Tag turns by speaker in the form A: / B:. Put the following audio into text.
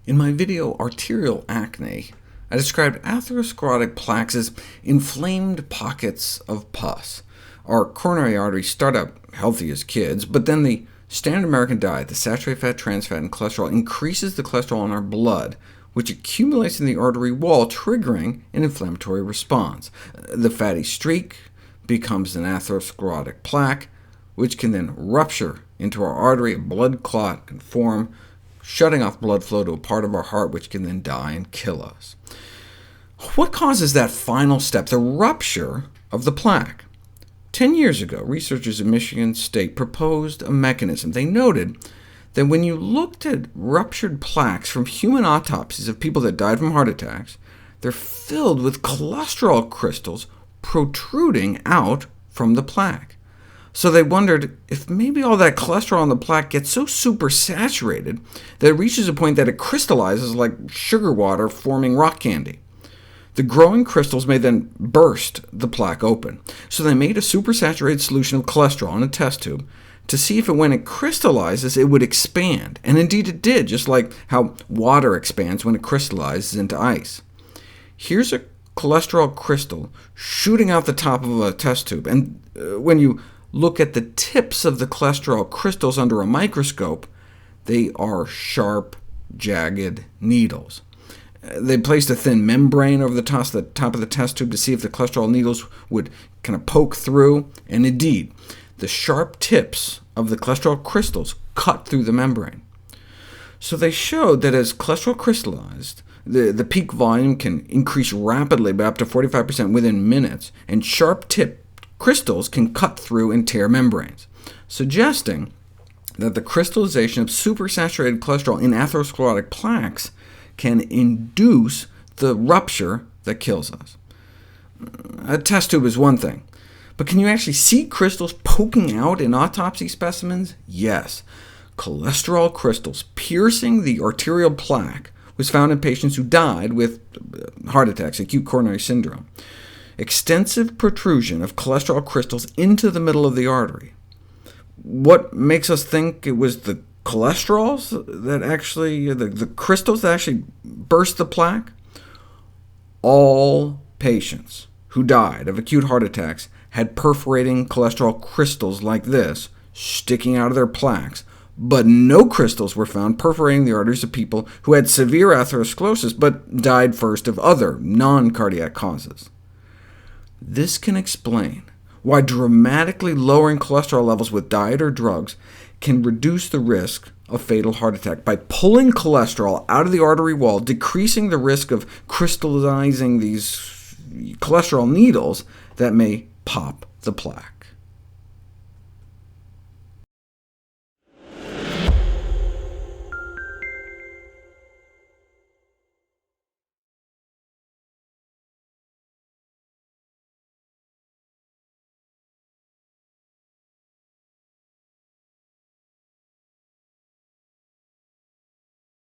A: In my video, Arterial Acne, I described atherosclerotic plaques as inflamed pockets of pus. Our coronary arteries start out healthy as kids, but then the standard American diet, the saturated fat, trans fat, and cholesterol, increases the cholesterol in our blood, which accumulates in the artery wall, triggering an inflammatory response. The fatty streak becomes an atherosclerotic plaque, which can then rupture into our artery. A blood clot can form, shutting off blood flow to a part of our heart, which can then die and kill us. What causes that final step, the rupture of the plaque? 10 years ago, researchers at Michigan State proposed a mechanism. They noted that when you looked at ruptured plaques from human autopsies of people that died from heart attacks, they're filled with cholesterol crystals protruding out from the plaque. So they wondered if maybe all that cholesterol in the plaque gets so supersaturated that it reaches a point that it crystallizes like sugar water forming rock candy. The growing crystals may then burst the plaque open. So they made a supersaturated solution of cholesterol in a test tube to see if when it crystallizes, it would expand. And indeed it did, just like how water expands when it crystallizes into ice. Here's a cholesterol crystal shooting out the top of a test tube, and when you look at the tips of the cholesterol crystals under a microscope, they are sharp, jagged needles. They placed a thin membrane over the top of the test tube to see if the cholesterol needles would kind of poke through, and indeed, the sharp tips of the cholesterol crystals cut through the membrane. So they showed that as cholesterol crystallized, the peak volume can increase rapidly by up to 45% within minutes, and sharp-tipped crystals can cut through and tear membranes, suggesting that the crystallization of supersaturated cholesterol in atherosclerotic plaques can induce the rupture that kills us. A test tube is one thing, but can you actually see crystals poking out in autopsy specimens? Yes. Cholesterol crystals piercing the arterial plaque was found in patients who died with heart attacks, acute coronary syndrome. Extensive protrusion of cholesterol crystals into the middle of the artery. What makes us think it was the cholesterols that actually, the crystals that actually burst the plaque? All patients who died of acute heart attacks had perforating cholesterol crystals like this sticking out of their plaques, but no crystals were found perforating the arteries of people who had severe atherosclerosis but died first of other non-cardiac causes. This can explain why dramatically lowering cholesterol levels with diet or drugs can reduce the risk of fatal heart attack by pulling cholesterol out of the artery wall, decreasing the risk of crystallizing these cholesterol needles that may pop the plaque.